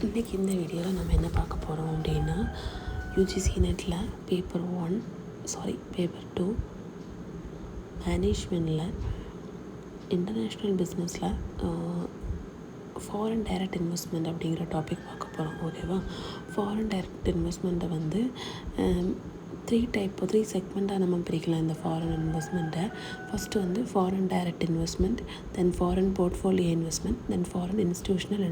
இன்றைக்கி இந்த வீடியோவில் நம்ம என்ன பார்க்க போகிறோம் அப்படின்னா யூஜிசி நெட்டில் பேப்பர் 2 மேனேஜ்மெண்ட்டில் இன்டர்நேஷ்னல் பிஸ்னஸில் ஃபாரின் டைரக்ட் இன்வெஸ்ட்மெண்ட் அப்படிங்கிற டாபிக் பார்க்க போகிறோம். ஓகேவா? ஃபாரின் டைரக்ட் இன்வெஸ்ட்மெண்ட்டை வந்து 3 செக்மெண்ட்டாக நம்ம பிரிக்கலாம். இந்த ஃபாரின் இன்வெஸ்ட்மெண்ட்டை ஃபஸ்ட்டு வந்து ஃபாரின் டைரக்ட் இன்வெஸ்ட்மெண்ட், தென் ஃபாரின் போர்ட்ஃபோலியோ இன்வெஸ்ட்மெண்ட், தென் ஃபாரின் இன்ஸ்டிடியூஷனல்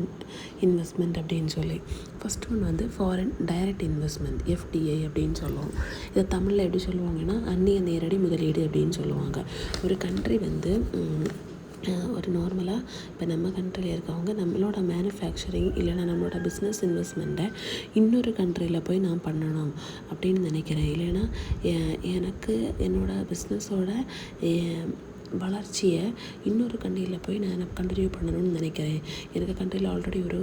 இன்வெஸ்ட்மெண்ட் அப்படின்னு சொல்லி. ஃபஸ்ட் ஒன் வந்து ஃபாரின் டைரக்ட் இன்வெஸ்ட்மெண்ட், எஃப்டிஐ அப்படின்னு சொல்லுவோம். இதை தமிழில் எப்படி சொல்லுவாங்கன்னா அந்நிய நேரடி முதலீடு அப்படின்னு சொல்லுவாங்க. ஒரு கண்ட்ரி வந்து ஒரு நார்மலாக இப்போ நம்ம கண்ட்ரியில் இருக்கவங்க நம்மளோட மேனுஃபேக்சரிங் இல்லைனா நம்மளோட பிஸ்னஸ் இன்வெஸ்ட்மெண்ட்டை இன்னொரு கண்ட்ரியில் போய் நான் பண்ணணும் அப்படின்னு நினைக்கிறேன். இல்லைனா எனக்கு என்னோடய பிஸ்னஸோட வளர்ச்சியை இன்னொரு கண்ட்ரியில் போய் நான் கண்டினியூ பண்ணணும்னு நினைக்கிறேன். எனக்கு கண்ட்ரியில் ஆல்ரெடி ஒரு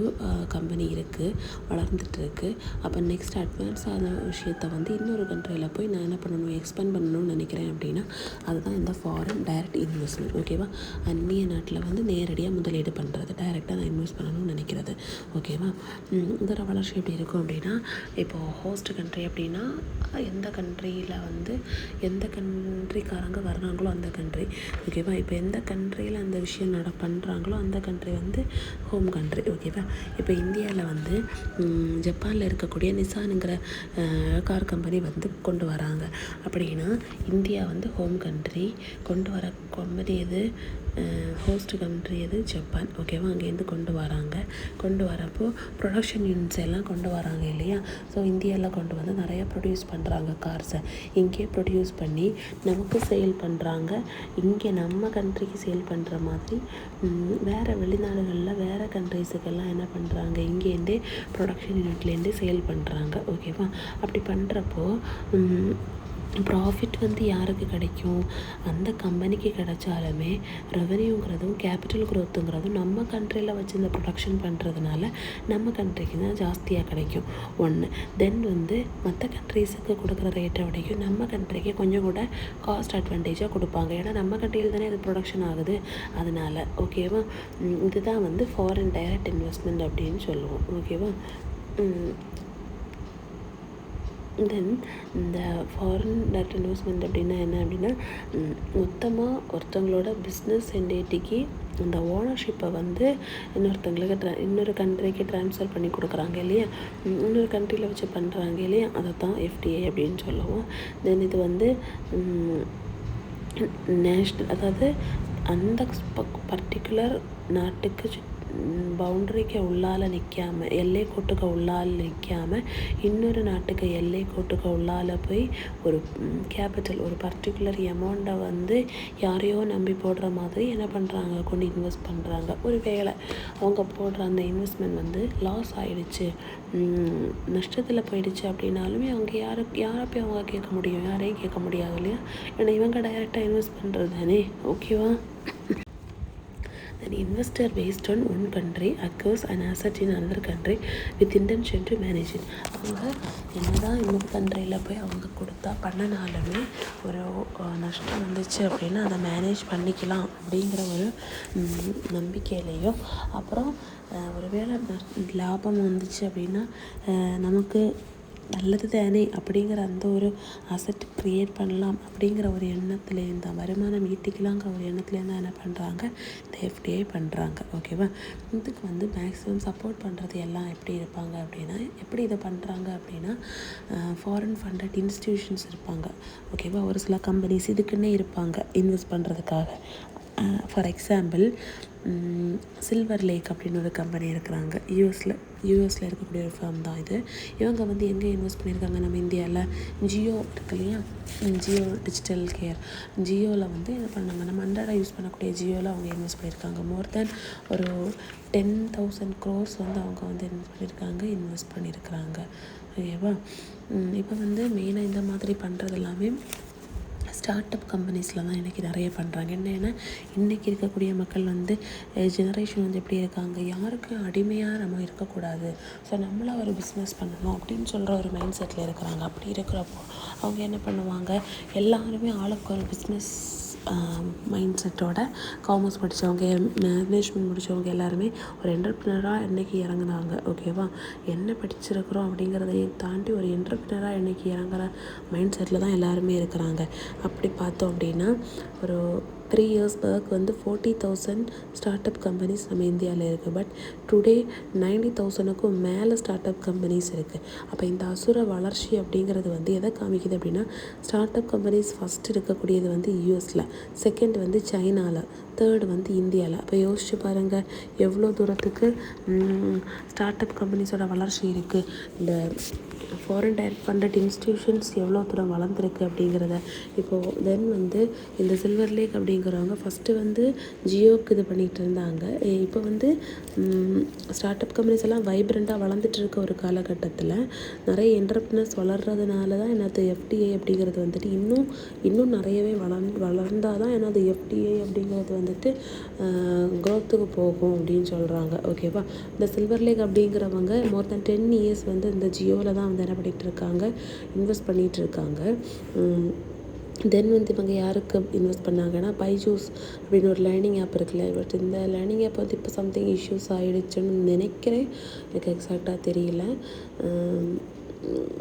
கம்பெனி இருக்குது, வளர்ந்துட்டுருக்கு. அப்போ நெக்ஸ்ட் அட்வான்ஸ் ஆன விஷயத்தை வந்து இன்னொரு கண்ட்ரியில் போய் நான் என்ன பண்ணணும், எக்ஸ்பேண்ட் பண்ணணும்னு நினைக்கிறேன் அப்படின்னா அதுதான் இந்த ஃபாரின் டைரக்ட் இன்வெஸ்ட்மெண்ட். ஓகேவா? அந்நிய நாட்டில் வந்து நேரடியாக முதலீடு பண்ணுறது, டைரெக்டாக நான் இன்வெஸ்ட் பண்ணணும்னு நினைக்கிறது. ஓகேவா? இதோட வளர்ச்சி எப்படி இருக்கும் அப்படின்னா, இப்போது ஹோஸ்ட் கண்ட்ரி அப்படின்னா எந்த கண்ட்ரியில் வந்து எந்த கண்ட்ரிக்காரங்க வர்றாங்களோ அந்த கண்ட்ரி. ஓகேவா? இப்போ எந்த கண்ட்ரியில் அந்த விஷயம் பண்ணுறாங்களோ அந்த கண்ட்ரி வந்து ஹோம் கண்ட்ரி. ஓகேவா? இப்போ இந்தியாவில் வந்து ஜப்பானில் இருக்கக்கூடிய நிசானுங்கிற கார் கம்பெனி வந்து கொண்டு வராங்க அப்படின்னா இந்தியா வந்து ஹோம் கண்ட்ரி, கொண்டு வர கம்பெனி எது, ஹோஸ்ட் கண்ட்ரி எது, ஜப்பான். ஓகேவா? அங்கேருந்து கொண்டு வரப்போ ப்ரொடக்ஷன் யூனிட்ஸ் எல்லாம் கொண்டு வராங்க இல்லையா? ஸோ இந்தியாவில் கொண்டு வந்து நிறையா ப்ரொடியூஸ் பண்ணுறாங்க கார்ஸை. இங்கே ப்ரொடியூஸ் பண்ணி நமக்கு சேல் பண்ணுறாங்க. இங்கே நம்ம கண்ட்ரிக்கு சேல் பண்ணுற மாதிரி வேறு வெளிநாடுகளில் வேறு கண்ட்ரிஸுக்கெல்லாம் என்ன பண்ணுறாங்க, இங்கேருந்தே ப்ரொடக்ஷன் யூனிட்லேருந்தே சேல் பண்ணுறாங்க. ஓகேவா? அப்படி பண்ணுறப்போ ப்ராஃபிட் வந்து யாருக்கு கிடைக்கும், அந்த கம்பெனிக்கு கிடைச்சாலுமே ரெவென்யூங்கிறதும் கேபிட்டல் க்ரோத்துங்கிறதும் நம்ம கண்ட்ரியில் வச்சு இந்த ப்ரொடக்ஷன் பண்ணுறதுனால நம்ம கண்ட்ரிக்கு தான் ஜாஸ்தியாக கிடைக்கும். ஒன்று. தென் வந்து மற்ற கண்ட்ரீஸுக்கு கொடுக்குற ரேட்டை விடைக்கும் நம்ம கண்ட்ரிக்கு கொஞ்சம் கூட காஸ்ட் அட்வான்டேஜாக கொடுப்பாங்க. ஏன்னா நம்ம கண்ட்ரியில் தானே இது ப்ரொடக்ஷன் ஆகுது, அதனால். ஓகேவா? இதுதான் வந்து ஃபாரின் டைரக்ட் இன்வெஸ்ட்மெண்ட் அப்படின்னு சொல்லுவோம். ஓகேவா? தென் இந்த ஃபாரின் டைரக்ட் இன்வெஸ்ட்மெண்ட் அப்படின்னா என்ன அப்படின்னா மொத்தமாக ஒருத்தவங்களோட பிஸ்னஸ் என்டிட்டிக்கு அந்த ஓனர்ஷிப்பை வந்து இன்னொரு கண்ட்ரிக்கு ட்ரான்ஸ்ஃபர் பண்ணி கொடுக்குறாங்க இல்லையா, இன்னொரு கண்ட்ரியில் வச்சு பண்ணுறாங்க இல்லையா, அதை தான் எஃப்டிஐ அப்படின்னு சொல்லுவோம். தென் இது வந்து நேஷ்னல், அதாவது அந்த பர்டிகுலர் நாட்டுக்கு பவுண்ட்ரிக்கு உள்ளால் நிற்காமல், எல்லை கோட்டுக்கு உள்ளால் நிற்காமல் இன்னொரு நாட்டுக்கு எல்லை கோட்டுக்கு உள்ளால் போய் ஒரு கேபிட்டல், ஒரு பர்டிகுலர் அமௌண்ட்டை வந்து யாரையோ நம்பி போடுற மாதிரி என்ன பண்ணுறாங்க, கொண்டு இன்வெஸ்ட் பண்ணுறாங்க. ஒரு வேளை அவங்க போடுற அந்த இன்வெஸ்ட்மெண்ட் வந்து லாஸ் ஆகிடுச்சு, நஷ்டத்தில் போயிடுச்சு அப்படின்னாலுமே அவங்க யாரை போய் அவங்க கேட்க முடியும், யாரையும் கேட்க முடியாது இல்லையா? ஏன்னா இவங்க டைரெக்டாக இன்வெஸ்ட் பண்ணுறது தானே. ஓகேவா? An investor based on one country acquires an asset in another country with intention to manage it. அவங்க என்னதான் இன்னொரு கண்ட்ரியில் போய் அவங்க கொடுத்தா பண்ணனாலுமே ஒரு நஷ்டம் வந்துச்சு அப்படின்னா அதை மேனேஜ் பண்ணிக்கலாம் அப்படிங்கிற ஒரு நம்பிக்கையிலையும், அப்புறம் ஒருவேளை லாபம் வந்துச்சு அப்படின்னா நமக்கு நல்லது தானே அப்படிங்கிற அந்த ஒரு அசட் க்ரியேட் பண்ணலாம் அப்படிங்கிற ஒரு எண்ணத்துலேருந்து தான், வருமானம் ஈட்டிக்கலாங்கிற ஒரு எண்ணத்துலேருந்து என்ன பண்ணுறாங்க, இந்த எஃப்டிஐ பண்ணுறாங்க. ஓகேவா? இதுக்கு வந்து மேக்ஸிமம் சப்போர்ட் பண்ணுறது எல்லாம் எப்படி இருப்பாங்க அப்படின்னா, எப்படி இதை பண்ணுறாங்க அப்படின்னா ஃபாரின் ஃபண்டட் இன்ஸ்டிடியூஷன்ஸ் இருப்பாங்க. ஓகேவா? ஒரு சில கம்பெனிஸ் இதுக்குன்னே இருப்பாங்க இன்வெஸ்ட் பண்ணுறதுக்காக. ஃபார் எக்ஸாம்பிள் சில்வர் லேக் அப்படின்னு ஒரு கம்பெனி இருக்கிறாங்க, யூஎஸில் இருக்கக்கூடிய ஒரு ஃபார்ம் தான் இது. இவங்க வந்து எங்கே இன்வெஸ்ட் பண்ணியிருக்காங்க, நம்ம இந்தியாவில் ஜியோ இருக்கு இல்லையா, ஜியோ டிஜிட்டல் கேர், ஜியோவில் வந்து என்ன பண்ணாங்க, நம்ம அன்றாட யூஸ் பண்ணக்கூடிய ஜியோவில் அவங்க இன்வெஸ்ட் பண்ணியிருக்காங்க. மோர் தேன் ஒரு 10,000 crores வந்து அவங்க வந்து இன்வெஸ்ட் பண்ணியிருக்கிறாங்க. ஓகேவா? இப்போ வந்து மெயினாக இந்த மாதிரி பண்ணுறது எல்லாமே ஸ்டார்ட் அப் கம்பெனிஸில் தான் இன்றைக்கி நிறைய பண்ணுறாங்க. என்னென்னா இன்றைக்கி இருக்கக்கூடிய மக்கள் வந்து ஜெனரேஷன் வந்து எப்படி இருக்காங்க, யாருக்கு அடிமையாக நம்ம இருக்கக்கூடாது, ஸோ நம்மளாக ஒரு பிஸ்னஸ் பண்ணணும் அப்படின்னு சொல்கிற ஒரு மைண்ட் செட்டில் இருக்கிறாங்க. அப்படி இருக்கிறப்போ அவங்க என்ன பண்ணுவாங்க, எல்லாருமே ஆளுக்கு ஒரு பிஸ்னஸ் மைண்ட் செட்டோட காமர்ஸ் படித்தவங்க, மேனேஜ்மெண்ட் முடித்தவங்க எல்லாருமே ஒரு என்டர்ப்ரினராக என்றைக்கு இறங்குனாங்க. ஓகேவா, என்ன படிச்சிருக்கிறோம் அப்படிங்கிறதையும் தாண்டி ஒரு என்டர்ப்ரினராக என்றைக்கு இறங்குற மைண்ட் செட்டில் தான் எல்லாருமே இருக்கிறாங்க. அப்படி பார்த்தோம் அப்படின்னா ஒரு 3 years பேக் வந்து 40,000 ஸ்டார்ட் அப் கம்பெனிஸ் நம்ம இந்தியாவில் இருக்குது. பட் டுடே 90,000க்கும் மேலே ஸ்டார்ட் அப் கம்பெனிஸ் இருக்குது. அப்போ இந்த அசுர வளர்ச்சி அப்படிங்கிறது வந்து எதை காமிக்குது அப்படின்னா, ஸ்டார்ட் அப் கம்பெனிஸ் ஃபஸ்ட் இருக்கக்கூடியது வந்து யூஎஸில், செகண்ட் வந்து சைனாவில், தேர்டு வந்து இந்தியாவில். அப்போ யோசிச்சு பாருங்கள் எவ்வளோ தூரத்துக்கு ஸ்டார்ட் அப் கம்பெனிஸோட வளர்ச்சி இருக்குது. இந்த ஃபாரின் டைரக்ட் ஃபண்டட் இன்ஸ்டிடியூஷன்ஸ் எவ்வளோ தூரம் வளர்ந்துருக்கு அப்படிங்கிறத. இப்போது தென் வந்து இந்த சில்வர் லேக் அப்படிங்கிறவங்க ஃபஸ்ட்டு வந்து ஜியோக்கு இது பண்ணிகிட்டு இருந்தாங்க. இப்போ வந்து ஸ்டார்ட் அப் கம்பெனிஸ் எல்லாம் வைப்ரண்ட்டாக வளர்ந்துட்டு இருக்க ஒரு காலகட்டத்தில் நிறைய என்டர்ப்ரினர்ஸ் வளர்கிறதுனால தான் என்னது எஃப்டிஐ அப்படிங்கிறது வந்துட்டு இன்னும் நிறையவே வளர்ந்தால் தான் என்னது எஃப்டிஐ அப்படிங்கிறது வந்துட்டு க்ரோத்துக்கு போகும் அப்படின்னு சொல்கிறாங்க. ஓகேவா, இந்த சில்வர் லேக் அப்படிங்கிறவங்க மோர் தென் 10 years வந்து இந்த ஜியோவில் தான் வந்து என்ன பண்ணிகிட்டு இருக்காங்க, இன்வெஸ்ட் பண்ணிகிட்டு இருக்காங்க. தென் வந்து இவங்க யாருக்கு இன்வெஸ்ட் பண்ணாங்கன்னா, பைஜூஸ் அப்படின்னு ஒரு லேர்னிங் ஆப் இருக்குல்ல. பட் இந்த லேர்னிங் ஆப் வந்து இப்போ சம்திங் இஷ்யூஸ் ஆகிடுச்சுன்னு நினைக்கிறேன், எனக்கு எக்ஸாக்டாக தெரியல.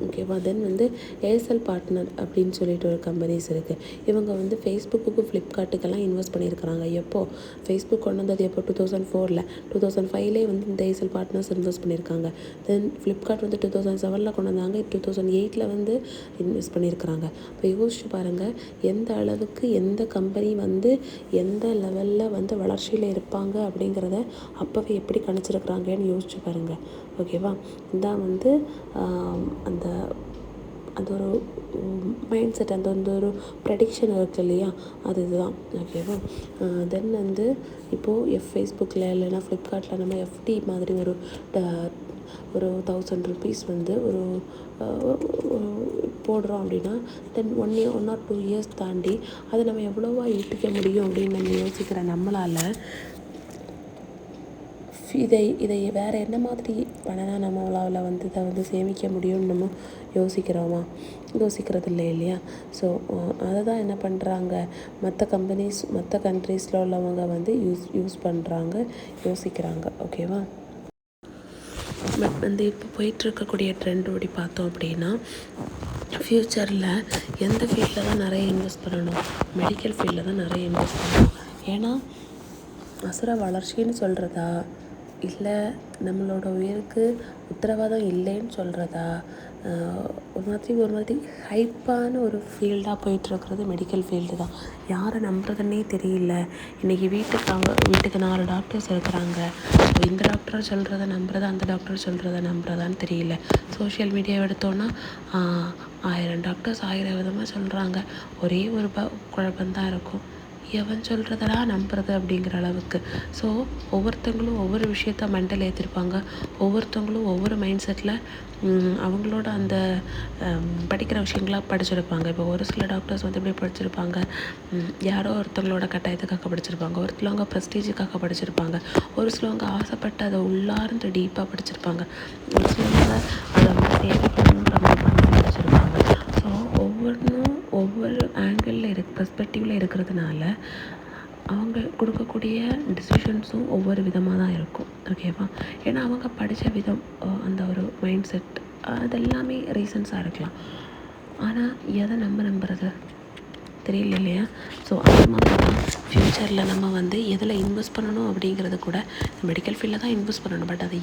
ஓகேவா, தென் வந்து ஏர்செல் பார்ட்னர் அப்படின்னு சொல்லிட்டு ஒரு கம்பெனிஸ் இருக்குது. இவங்க வந்து ஃபேஸ்புக்கு, ஃப்ளிப்கார்ட்டுக்கெல்லாம் இன்வெஸ்ட் பண்ணியிருக்கிறாங்க. எப்போது ஃபேஸ்புக் கொண்டு வந்தது எப்போ 2004ல், 2005லே வந்து இந்த ஏர்செல் பார்ட்னர்ஸ் இன்வெஸ்ட் பண்ணியிருக்காங்க. தென் ஃப்ளிப்கார்ட் வந்து 2007ல் கொண்டு வந்தாங்க. 2008ல் வந்து இன்வெஸ்ட் பண்ணியிருக்கிறாங்க. இப்போ யோசிச்சு பாருங்கள் எந்த அளவுக்கு எந்த கம்பெனி வந்து எந்த லெவலில் வந்து வளர்ச்சியில் இருப்பாங்க அப்படிங்கிறத அப்போவே எப்படி கணிச்சிருக்கிறாங்கன்னு யோசிச்சு பாருங்கள். ஓகேவா, இதான் வந்து அந்த ஒரு மைண்ட் செட், அந்த ஒரு ப்ரெடிக்ஷன் இருக்குது இல்லையா, அது இதுதான். ஓகேவா, தென் வந்து இப்போது ஃபேஸ்புக்கில் இல்லைன்னா ஃப்ளிப்கார்ட்டில் நம்ம எஃப்டி மாதிரி ஒரு 1000 rupees வந்து ஒரு போடுறோம் அப்படின்னா, தென் 1 or 2 years தாண்டி அதை நம்ம எவ்வளோவா ஈட்டிக்க முடியும் அப்படின்னு நம்ம யோசிக்கிற நம்மளால் இதை வேறு என்ன மாதிரி பண்ணினா நம்மளால் வந்து இதை வந்து சேமிக்க முடியும்னு நம்ம யோசிக்கிறது இல்லையா. ஸோ அதை தான் என்ன பண்ணுறாங்க, மற்ற கண்ட்ரீஸில் உள்ளவங்க வந்து யூஸ் பண்ணுறாங்க, யோசிக்கிறாங்க. ஓகேவா, பட் வந்து இப்போ போயிட்டுருக்கக்கூடிய ட்ரெண்ட் ஓடி பார்த்தோம் அப்படின்னா, ஃப்யூச்சரில் எந்த ஃபீல்டில் தான் நிறைய இன்வெஸ்ட் பண்ணணும், மெடிக்கல் ஃபீல்டில் தான் நிறைய இன்வெஸ்ட் பண்ணணும். ஏன்னா அசுர வளர்ச்சின்னு சொல்கிறதா, இல்லை நம்மளோட உயிருக்கு உத்தரவாதம் இல்லைன்னு சொல்கிறதா, ஒரு மாதிரி ஹைப்பான ஒரு ஃபீல்டாக போயிட்டுருக்கிறது மெடிக்கல் ஃபீல்டு தான். யாரை நம்புறதுன்னே தெரியல. இன்றைக்கி வீட்டுக்கு 4 டாக்டர்ஸ் இருக்கிறாங்க. இந்த டாக்டர் சொல்கிறத நம்புறதா, அந்த டாக்டர் சொல்கிறத நம்புறதான்னு தெரியல. சோஷியல் மீடியாவை எடுத்தோன்னா 1000 டாக்டர்ஸ் 1000 விதமாக சொல்கிறாங்க. ஒரே ஒரு குழப்பந்தான் இருக்கும், எவன் சொல்கிறதடா நம்புறது அப்படிங்கிற அளவுக்கு. ஸோ ஒவ்வொருத்தங்களும் ஒவ்வொரு விஷயத்த மெண்டல் ஏற்றிருப்பாங்க, ஒவ்வொருத்தவங்களும் ஒவ்வொரு மைண்ட் செட்டில் அவங்களோட அந்த படிக்கிற விஷயங்களாக படிச்சிருப்பாங்க. இப்போ ஒரு சில டாக்டர்ஸ் வந்து இப்படி படிச்சிருப்பாங்க, யாரோ ஒருத்தவங்களோட கட்டாயத்துக்காக படிச்சிருப்பாங்க, ஒரு சிலவங்க ப்ரெஸ்டீஜுக்காக படிச்சிருப்பாங்க, ஒரு சிலவங்க ஆசைப்பட்டு அதை உள்ளார்ந்து டீப்பாக படிச்சிருப்பாங்க, ஒரு சிலவங்க அதை வந்து சேவை பண்ணணுன்ற மாதிரி படிச்சிருப்பாங்க. ஸோ ஒவ்வொரு ஆங்கிளில் பெர்ஸ்பெக்டிவில் இருக்கிறதுனால அவங்க கொடுக்கக்கூடிய டிசிஷன்ஸும் ஒவ்வொரு விதமாக தான் இருக்கும். ஓகேவா, ஏன்னா அவங்க படித்த விதம், அந்த ஒரு மைண்ட் செட், அதெல்லாமே ரீசன்ஸாக இருக்கலாம். ஆனால் எதை நம்புறது தெரியல இல்லையா. ஸோ அது மாதிரி தான் ஃப்யூச்சரில் நம்ம வந்து எதில் இன்வெஸ்ட் பண்ணணும் அப்படிங்கிறது கூட மெடிக்கல் ஃபீல்டில் தான் இன்வெஸ்ட் பண்ணணும். பட் அதை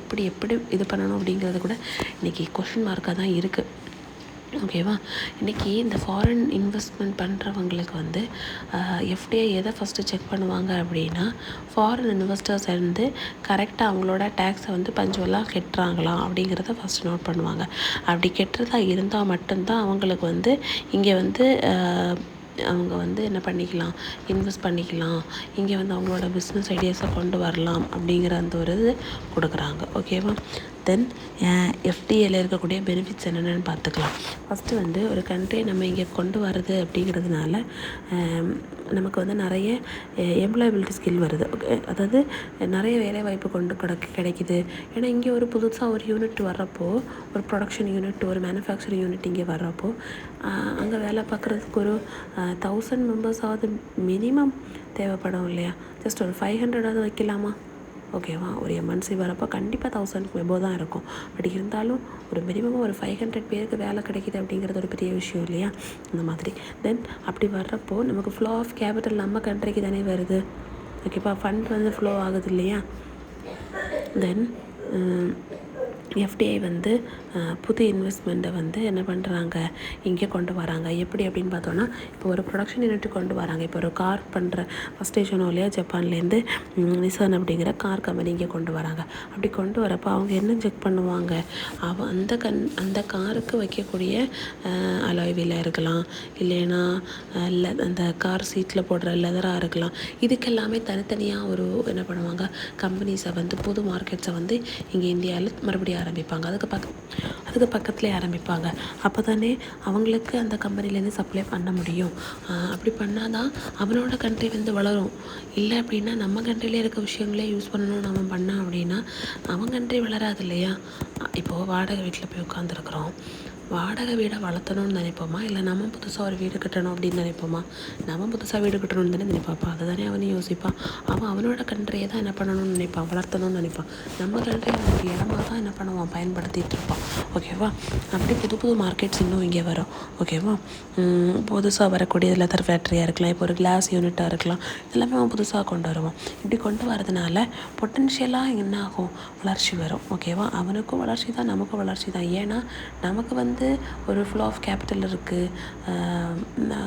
எப்படி இது பண்ணணும் அப்படிங்கிறது கூட இன்றைக்கி கொஷின் மார்க்காக தான் இருக்குது. ஓகேவா, இன்றைக்கி இந்த ஃபாரின் இன்வெஸ்ட்மெண்ட் பண்ணுறவங்களுக்கு வந்து எஃப்டிஐ எதை ஃபஸ்ட்டு செக் பண்ணுவாங்க அப்படின்னா, ஃபாரின் இன்வெஸ்டர்ஸ் வந்து கரெக்டாக அவங்களோட டேக்ஸை வந்து பஞ்சுவலாக கட்டுறாங்களா அப்படிங்கிறத ஃபஸ்ட்டு நோட் பண்ணுவாங்க. அப்படி கட்டுறதா இருந்தால் மட்டும்தான் அவங்களுக்கு வந்து இங்கே வந்து அவங்க வந்து என்ன பண்ணிக்கலாம், இன்வெஸ்ட் பண்ணிக்கலாம், இங்கே வந்து அவங்களோட பிஸ்னஸ் ஐடியாஸை கொண்டு வரலாம் அப்படிங்கிற அந்த ஒரு இது கொடுக்குறாங்க. ஓகேவா, தென் எஃப்டிஏல இருக்கக்கூடிய பெனிஃபிட்ஸ் என்னென்னு பார்த்துக்கலாம். ஃபஸ்ட்டு வந்து ஒரு கண்ட்ரியை நம்ம இங்கே கொண்டு வரது அப்படிங்கிறதுனால நமக்கு வந்து நிறைய எம்ப்ளாயபிலிட்டி ஸ்கில் வருது. அதாவது நிறைய வேலைவாய்ப்பு கிடைக்குது. ஏன்னா இங்கே ஒரு புதுசாக ஒரு யூனிட் வர்றப்போ, ஒரு ப்ரொடக்ஷன் யூனிட், ஒரு மேனுஃபேக்சரிங் யூனிட் இங்கே வர்றப்போ அங்கே வேலை பார்க்குறதுக்கு ஒரு 1000 மெம்பர்ஸாவது மினிமம் தேவைப்படும் இல்லையா? ஜஸ்ட் ஒரு 500ஆவது வைக்கலாமா? ஓகேவா? ஒரு எம்என்சி வரப்போ கண்டிப்பாக 1000 எபோ தான் இருக்கும். பட் இருந்தாலும் ஒரு மினிமம் ஒரு 500 பேருக்கு வேலை கிடைக்கிது அப்படிங்கிறது ஒரு பெரிய விஷயம் இல்லையா? இந்த மாதிரி தென் அப்படி வர்றப்போ நமக்கு ஃப்ளோ ஆஃப் கேபிட்டல் நம்ம கண்ட்ரிக்கு தானே வருது. ஓகேப்பா? ஃபண்ட் வந்து ஃப்ளோ ஆகுது இல்லையா? தென் எஃப்டிஐ வந்து புது இன்வெஸ்ட்மெண்ட்டை வந்து என்ன பண்ணுறாங்க, இங்கே கொண்டு வராங்க. எப்படி அப்படின்னு பார்த்தோன்னா, இப்போ ஒரு ப்ரொடக்ஷன் யூனிட் கொண்டு வராங்க. இப்போ ஒரு கார் பண்ணுற ஃபஸ்ட்டு சொன்னோம் இல்லையா, ஜப்பான்லேருந்து நிசான் அப்படிங்கிற கார் கம்பெனி இங்கே கொண்டு வராங்க. அப்படி கொண்டு வரப்போ அவங்க என்ன செக் பண்ணுவாங்க, அந்த காருக்கு வைக்கக்கூடிய அலாய் வீலாக இருக்கலாம், இல்லைன்னா அந்த கார் சீட்டில் போடுற லெதராக இருக்கலாம். இதுக்கெல்லாமே தனித்தனியாக ஒரு என்ன பண்ணுவாங்க, கம்பெனிஸை வந்து புது மார்க்கெட்ஸை வந்து இங்கே இந்தியாவில் மறுபடியும் ஆரம்பிப்பாங்க. அதுக்கு பக்கத்துலேயே ஆரம்பிப்பாங்க. அப்போ தானே அவங்களுக்கு அந்த கம்பெனிலேருந்து சப்ளை பண்ண முடியும். அப்படி பண்ணால் தான் அவனோட கண்ட்ரி வந்து வளரும். இல்லை அப்படின்னா நம்ம கண்ட்ரியிலே இருக்க விஷயங்களே யூஸ் பண்ணணும்னு நம்ம பண்ணோம் அப்படின்னா அவன் கண்ட்ரி வளராது இல்லையா? இப்போது வாடகை வீட்டில் போய் உட்காந்துருக்குறோம். வாடகை வீடை வளர்த்தணும்னு நினைப்போமா, இல்லை நம்ம புதுசாக ஒரு வீடு கட்டணும் அப்படின்னு நினைப்போமா? நம்ம புதுசாக வீடு கட்டணும்னு தானே நினைப்பாப்பா. அதை தானே அவனையும் யோசிப்பான். அவனோட கண்ட்ரியை தான் என்ன பண்ணணும்னு நினைப்பான், வளர்த்தணும்னு நினைப்பான். நம்ம கண்ட்ரியை நமக்கு இடமா தான் என்ன பண்ணுவான், பயன்படுத்திகிட்டு இருப்பான். ஓகேவா? அப்படி புது மார்க்கெட்ஸ் இன்னும் இங்கே வரும். ஓகேவா? புதுசாக வரக்கூடிய லெதர் ஃபேக்ட்ரியாக இருக்கலாம், இப்போ ஒரு கிளாஸ் யூனிட்டாக இருக்கலாம், எல்லாமே அவன் புதுசாக கொண்டு வருவான். இப்படி கொண்டு வரதுனால பொட்டென்ஷியலாக என்ன ஆகும், வளர்ச்சி வரும். ஓகேவா? அவனுக்கும் வளர்ச்சி தான், நமக்கும் வளர்ச்சி தான். ஏன்னா நமக்கு வந்து ஒரு ஃப்ளோ ஆஃப் கேபிட்டல் இருக்குது,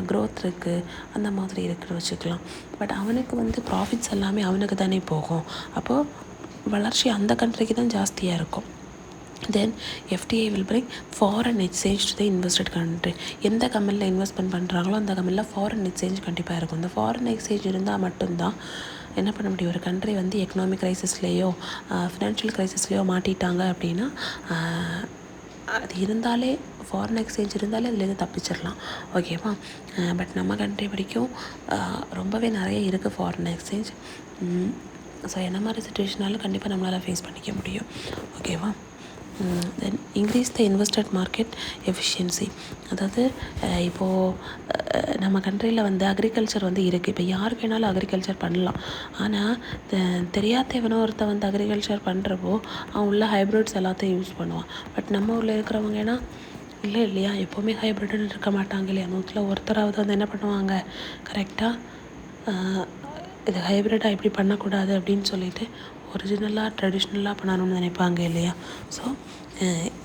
க்ரோத் இருக்குது, அந்த மாதிரி இருக்குன்னு வச்சுக்கலாம். பட் அவனுக்கு வந்து ப்ராஃபிட்ஸ் எல்லாமே அவனுக்கு தானே போகும். அப்போது வளர்ச்சி அந்த கண்ட்ரிக்கு தான் ஜாஸ்தியாக இருக்கும். Then FDI will bring foreign exchange to the invested country. எந்த கம்பெனியில் இன்வெஸ்ட்மெண்ட் பண்ணுறாங்களோ அந்த கம்பெனியில் ஃபாரின் எக்ஸ்சேஞ்ச் கண்டிப்பாக இருக்கும். இந்த ஃபாரின் எக்ஸ்சேஞ்ச் இருந்தால் மட்டும்தான் என்ன பண்ண முடியும், ஒரு கண்ட்ரி வந்து எக்கனாமிக் க்ரைசிஸ்லேயோ ஃபினான்ஷியல் க்ரைசிஸ்லேயோ மாட்டிட்டாங்க அப்படின்னா அது இருந்தாலே, ஃபாரின் எக்ஸ்சேஞ்ச் இருந்தாலே அதுலேருந்து தப்பிச்சிடலாம். ஓகேவா? பட் நம்ம கண்ட்ரி வரைக்கும் ரொம்பவே நிறைய இருக்குது ஃபாரின் எக்ஸ்சேஞ்ச். ஸோ என்ன மாதிரி சுச்சுவேஷனாலும் கண்டிப்பாக நம்மளால் ஃபேஸ் பண்ணிக்க முடியும். ஓகேவா? தென் increase the invested market efficiency. அதாவது இப்போது நம்ம கண்ட்ரியில் வந்து அக்ரிகல்ச்சர் வந்து இருக்குது. இப்போ யார் வேணாலும் அக்ரிகல்ச்சர் பண்ணலாம். ஆனால் தெரியாதவனோ ஒருத்தன் வந்து அக்ரிகல்ச்சர் பண்ணுறப்போ அவன் உள்ள ஹைப்ரிட்ஸ் எல்லாத்தையும் யூஸ் பண்ணுவான். பட் நம்ம ஊரில் இருக்கிறவங்க ஏன்னா இல்லையா, எப்போவுமே ஹைப்ரிட்னு இருக்க மாட்டாங்க இல்லையா? 100ல் ஒருத்தராவது வந்து என்ன பண்ணுவாங்க, கரெக்டாக இது ஹைப்ரிட்டாக இப்படி பண்ணக்கூடாது அப்படின்னு சொல்லிட்டு ஒரிஜினலாக ட்ரெடிஷ்னலாக பண்ணணும்னு நினைப்பாங்க இல்லையா? ஸோ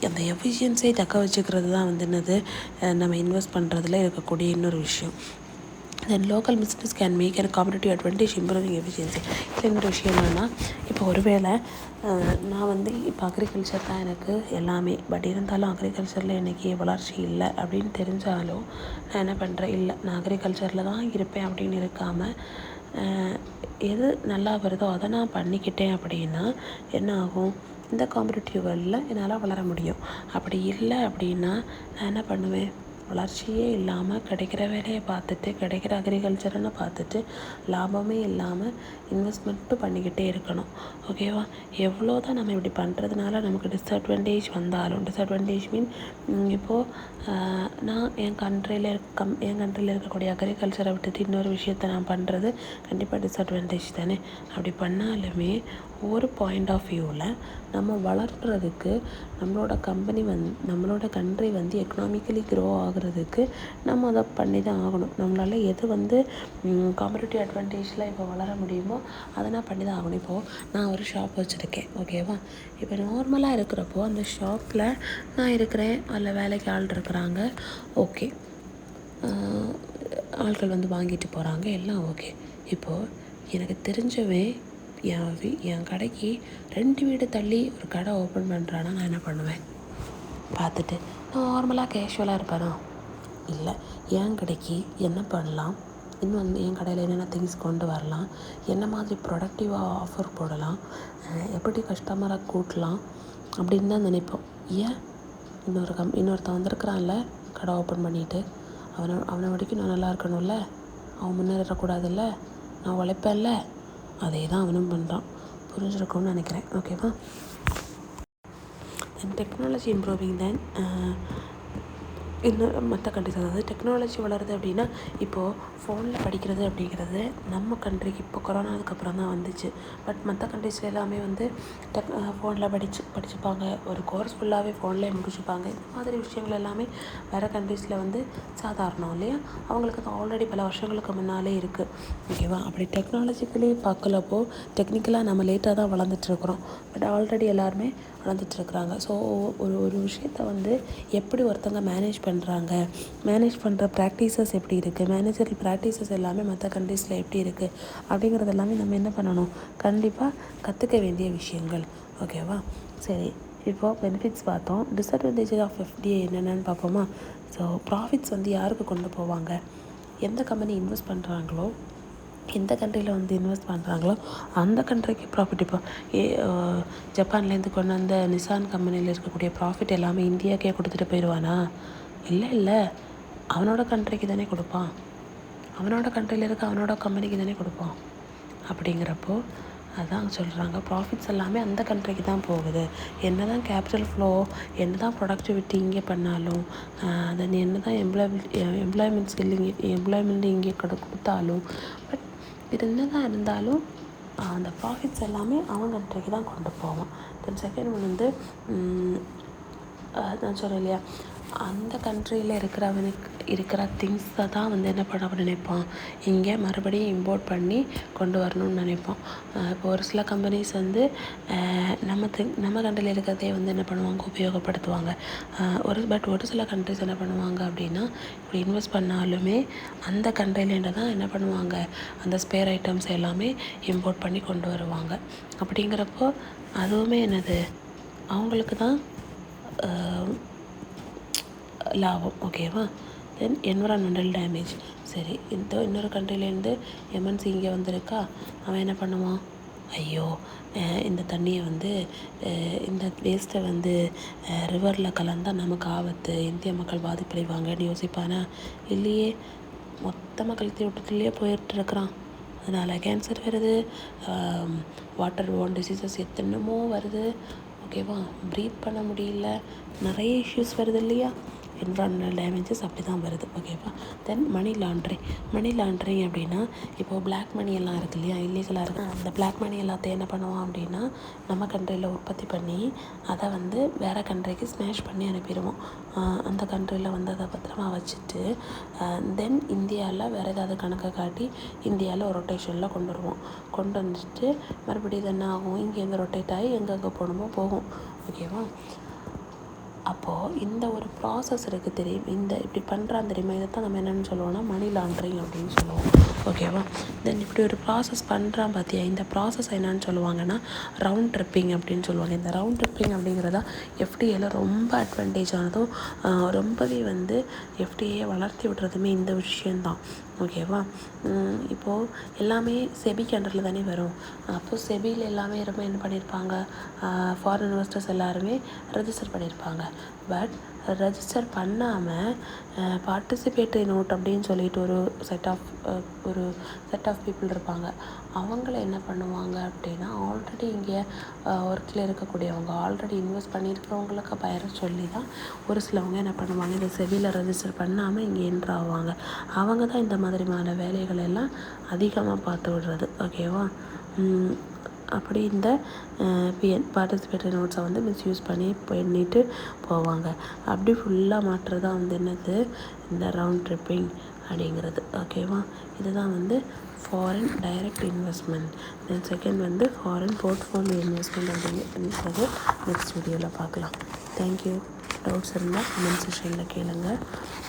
அந்த எஃபிஷியன்சியை தக்க வச்சுக்கிறது தான் வந்து என்னது, நம்ம இன்வெஸ்ட் பண்ணுறதுல இருக்கக்கூடிய இன்னொரு விஷயம். Then local business can make and competitive advantage improving efficiency. இது இன்னொரு விஷயம் என்னென்னா, இப்போ ஒருவேளை நான் வந்து இப்போ அக்ரிகல்ச்சர் தான் எனக்கு எல்லாமே, பட் இருந்தாலும் அக்ரிகல்ச்சரில் எனக்கு வளர்ச்சி இல்லை அப்படின்னு தெரிஞ்சாலும் நான் என்ன பண்ணுறேன், இல்லை நான் அக்ரிகல்ச்சரில் தான் இருப்பேன் அப்படின்னு இருக்காமல் எது நல்லா வருதோ அதை நான் பண்ணிக்கிட்டேன் அப்படின்னா என்ன ஆகும், இந்த காம்படிட்டிவ் வேர்ல்டில் என்னால் வளர முடியும். அப்படி இல்லை அப்படின்னா நான் என்ன பண்ணுவேன், வளர்ச்சியே இல்லாமல் கிடைக்கிற வேலையை பார்த்துட்டு, கிடைக்கிற அக்ரிகல்ச்சர்னு பார்த்துட்டு லாபமே இல்லாமல் இன்வெஸ்ட்மெண்ட்டும் பண்ணிக்கிட்டே இருக்கணும். ஓகேவா? எவ்வளோ தான் நம்ம இப்படி பண்ணுறதுனால நமக்கு டிஸ்அட்வான்டேஜ் வந்தாலும், டிஸ்அட்வான்டேஜ் மீன் இப்போது நான் என் கண்ட்ரியில் இருக்கக்கூடிய அக்ரிகல்ச்சரை விட்டுட்டு இன்னொரு விஷயத்தை நான் பண்ணுறது கண்டிப்பாக டிஸ்அட்வான்டேஜ் தானே. அப்படி பண்ணாலுமே ஒரு பாயிண்ட் ஆஃப் வியூவில் நம்ம வளர்கிறதுக்கு நம்மளோட நம்மளோட கண்ட்ரி வந்து எக்கனாமிக்கலி க்ரோ ஆகிறதுக்கு நம்ம அதை பண்ணி தான் ஆகணும். நம்மளால் எது வந்து காம்படிட்டிவ் அட்வான்டேஜில் இப்போ வளர முடியுமோ அதை நான் பண்ணி தான் ஆகணும். இப்போது நான் ஒரு ஷாப் வச்சுருக்கேன். ஓகேவா? இப்போ நார்மலாக இருக்கிறப்போ அந்த ஷாப்பில் நான் இருக்கிறேன், அதில் வேலைக்கு ஆள் இருக்கிறாங்க. ஓகே, ஆட்கள் வந்து வாங்கிட்டு போகிறாங்க, எல்லாம் ஓகே. இப்போது எனக்கு தெரிஞ்சவன் என் கடைக்கு 2 வீடு தள்ளி ஒரு கடை ஓப்பன் பண்ணுறான்னா நான் என்ன பண்ணுவேன், பார்த்துட்டு நார்மலாக கேஷுவலாக இருப்பேனா? இல்லை, என் கடைக்கு என்ன பண்ணலாம், இன்னும் வந்து என் கடையில் என்னென்ன திங்ஸ் கொண்டு வரலாம், என்ன மாதிரி ப்ரொடக்டிவாக ஆஃபர் போடலாம், எப்படி கஸ்டமரை கூட்டலாம், அப்படின்னு தான் நினைப்போம். ஏன் இன்னொருத்தன் வந்திருக்கிறான்ல கடை ஓப்பன் பண்ணிவிட்டு, அவனை வரைக்கும் நான் நல்லா இருக்கணும்ல, அவன் முன்னேறக்கூடாதுல்ல, நான் உழைப்பேன்ல, அதே தான் அவனும் பண்ணுறான். புரிஞ்சிருக்கும்னு நினைக்கிறேன். ஓகேவா? தென் டெக்னாலஜி இம்ப்ரூவிங் தென் இன்னும் மற்ற கண்ட்ரிஸ், அதாவது டெக்னாலஜி வளருது அப்படின்னா, இப்போது ஃபோனில் படிக்கிறது அப்படிங்கிறது நம்ம கண்ட்ரிக்கு இப்போ கொரோனாவுக்கு அப்புறம் தான் வந்துச்சு. பட் மற்ற கண்ட்ரிஸில் எல்லாமே வந்து ஃபோனில் படிச்சுப்பாங்க, ஒரு கோர்ஸ் ஃபுல்லாகவே ஃபோன்லேயே முடிச்சுப்பாங்க. இந்த மாதிரி விஷயங்கள் எல்லாமே வேறு கண்ட்ரீஸில் வந்து சாதாரணம் இல்லையா? அவங்களுக்கு அது ஆல்ரெடி பல வருஷங்களுக்கு முன்னாலே இருக்குது. ஓகேவா? அப்படி டெக்னாலஜிக்கலி பார்க்கலப்போ டெக்னிக்கலாக நம்ம லேட்டாக தான் வளர்ந்துட்டுருக்குறோம். பட் ஆல்ரெடி எல்லாருமே வளர்ந்துட்டுருக்குறாங்க. ஸோ ஒரு விஷயத்தை வந்து எப்படி ஒருத்தங்க மேனேஜ் பண்ணுற ப்ராக்டிசஸ் எப்படி இருக்குது, மேனேஜர் ப்ராக்டிசஸ் எல்லாமே மற்ற கண்ட்ரீஸில் எப்படி இருக்குது அப்படிங்கிறது எல்லாமே நம்ம என்ன பண்ணணும், கண்டிப்பாக கற்றுக்க வேண்டிய விஷயங்கள். ஓகேவா? சரி, இப்போது பெனிஃபிட்ஸ் பார்த்தோம். டிஸ்அட்வான்டேஜஸ் ஆஃப் எஃப்டிஐ என்னென்னு பார்ப்போமா? ஸோ ப்ராஃபிட்ஸ் வந்து யாருக்கு கொண்டு போவாங்க, எந்த கம்பெனி இன்வெஸ்ட் பண்ணுறாங்களோ, எந்த கண்ட்ரியில் வந்து இன்வெஸ்ட் பண்ணுறாங்களோ அந்த கண்ட்ரிக்கு ப்ராஃபிட். இப்போ ஜப்பான்லேருந்து கொண்டு வந்த நிசான் கம்பெனியில் இருக்கக்கூடிய ப்ராஃபிட் எல்லாமே இந்தியாவுக்கே கொடுத்துட்டு போயிடுவானா? இல்லை, அவனோட கண்ட்ரிக்கு தானே கொடுப்பான், அவனோட கண்ட்ரியில் இருக்க அவனோட கம்பெனிக்கு தானே கொடுப்பான். அப்படிங்கிறப்போ அதான் சொல்கிறாங்க, ப்ராஃபிட்ஸ் எல்லாமே அந்த கண்ட்ரிக்கு தான் போகுது. என்ன தான் கேபிட்டல் ஃப்ளோ, என்ன தான் ப்ரொடக்டிவிட்டி இங்கே பண்ணாலும், தென் என்ன தான் எம்ப்ளாய்மெண்ட் இங்கே கொடுத்தாலும், பட் இது என்ன தான் இருந்தாலும் அந்த ப்ராஃபிட்ஸ் எல்லாமே அவன் கண்ட்ரிக்கு தான் கொண்டு போவான். தென் செகண்ட் ஒன் வந்து நான் சொல்கிறேன் இல்லையா, அந்த கண்ட்ரியில் இருக்கிற திங்ஸை தான் வந்து என்ன பண்ண நினைப்பான், இங்கே மறுபடியும் இம்போர்ட் பண்ணி கொண்டு வரணும்னு நினைப்பான். இப்போ ஒரு சில கம்பெனிஸ் வந்து நம்ம கண்ட்ரியில் இருக்கிறதே வந்து என்ன பண்ணுவாங்க, உபயோகப்படுத்துவாங்க. ஒரு சில கண்ட்ரிஸ் என்ன பண்ணுவாங்க அப்படின்னா, இப்படி இன்வெஸ்ட் பண்ணாலுமே அந்த கண்ட்ரிலேருந்து தான் என்ன பண்ணுவாங்க, அந்த ஸ்பேர் ஐட்டம்ஸ் எல்லாமே இம்போர்ட் பண்ணி கொண்டு வருவாங்க. அப்படிங்கிறப்போ அதுவுமே என்னது, அவங்களுக்கு தான் லாபம். ஓகேவா? தென் என்விரான்மெண்டல் டேமேஜ். சரி, இன்னொரு கண்ட்ரிலேருந்து எம்என்சி இங்கே வந்திருக்கா, அவன் என்ன பண்ணுவான், ஐயோ இந்த தண்ணியை வந்து இந்த வேஸ்ட்டை வந்து ரிவரில் கலந்தால் நமக்கு ஆபத்து, இந்திய மக்கள் பாதிப்படைவாங்கன்னு யோசிப்பானா? இல்லையே, மொத்த மக்கள் தீவிரத்துலேயே போயிட்டுருக்கிறான். அதனால் கேன்சர் வருது, வாட்டர் போர்ன் டிசீசஸ் எத்தனமோ வருது. ஓகேவா? ப்ரீத் பண்ண முடியல, நிறைய இஷ்யூஸ் வருது இல்லையா? என்விரான்மெண்டல் டேமேஜஸ் அப்படி தான் வருது. ஓகேவா? தென் மணி லாண்ட்ரிங் அப்படின்னா, இப்போது பிளாக் மணி எல்லாம் இருக்குது இல்லையா, இல்லீகலாக இருக்குது. அந்த பிளாக் மணி எல்லாத்தையும் என்ன பண்ணுவான் அப்படின்னா, நம்ம கண்ட்ரியில் உற்பத்தி பண்ணி அதை வந்து வேறு கண்ட்ரிக்கு ஸ்மேஷ் பண்ணி அனுப்பிடுவோம். அந்த கண்ட்ரியில் வந்து அதை பத்திரமா வச்சுட்டு தென் இந்தியாவில் வேறு ஏதாவது கணக்கை காட்டி இந்தியாவில் ஒரு ரொட்டேஷனில் கொண்டு வந்துட்டு மறுபடியும் இது என்ன ஆகும், இங்கேருந்து ரொட்டேட் ஆகி எங்கெங்கே போகணுமோ போகும். ஓகேவா? அப்போது இந்த ஒரு ப்ராசஸ் இருக்குது தெரியும், இப்படி பண்ணுறான் தெரியுமா, இதை தான் நம்ம என்னென்னு சொல்லுவோம்னா மணி லாண்ட்ரிங் அப்படின்னு சொல்லுவோம். ஓகேவா? தென் இப்படி ஒரு ப்ராசஸ் பண்ணுறான் பார்த்தியா, இந்த ப்ராசஸ் என்னன்னு சொல்லுவாங்கன்னா ரவுண்ட் ட்ரிப்பிங் அப்படின்னு சொல்லுவாங்க. இந்த ரவுண்ட் ட்ரிப்பிங் அப்படிங்கிறதா எஃப்டிஏல ரொம்ப அட்வான்டேஜ் ஆனதும் ரொம்பவே வந்து எஃப்டிஏ வளர்த்தி விடுறதுமே இந்த விஷயந்தான். ஓகேவா? இப்போது எல்லாமே செபி அண்டரில் தானே வரும். அப்போது செபியில் எல்லாமே ரொம்ப என்ன பண்ணியிருப்பாங்க, ஃபாரின் இன்வெஸ்டர்ஸ் எல்லாருமே ரெஜிஸ்டர் பண்ணியிருப்பாங்க. பட் ரெஜிஸ்டர் பண்ணாமல் பார்ட்டிசிபேட்டரி நோட் அப்படின்னு சொல்லிட்டு ஒரு செட் ஆஃப் பீப்புள் இருப்பாங்க. அவங்கள என்ன பண்ணுவாங்க அப்படின்னா, ஆல்ரெடி இங்கே ஒர்க்கில் இருக்கக்கூடியவங்க, ஆல்ரெடி இன்வெஸ்ட் பண்ணியிருக்கிறவங்களுக்கு பெயரை சொல்லி தான் ஒரு சிலவங்க என்ன பண்ணுவாங்க, இந்த செபியில் ரெஜிஸ்டர் பண்ணாமல் இங்கே என்ட்ரு ஆவாங்க. அவங்க தான் இந்த மாதிரியான வேலைகள் எல்லாம் அதிகமாக பார்த்து விடுறது. ஓகேவா? அப்படி இந்த பார்ட்டிசிபேட்டரி நோட்ஸை வந்து மிஸ்யூஸ் பண்ணிட்டு போவாங்க. அப்படி ஃபுல்லாக மாற்றுறது தான் வந்து என்னது, இந்த ரவுண்ட் ட்ரிப்பிங் அப்படிங்கிறது. ஓகேவா? இதுதான் வந்து foreign direct investment. Then second வந்து ஃபாரின் போர்ட்ஃபோலியோ இன்வெஸ்ட்மெண்ட் அப்படிங்கிறது நெக்ஸ்ட் வீடியோவில் பார்க்கலாம். தேங்க்யூ. டவுட்ஸ் இருந்தால் கமெண்ட் செக்ஷனில் கேளுங்க.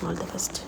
All the best.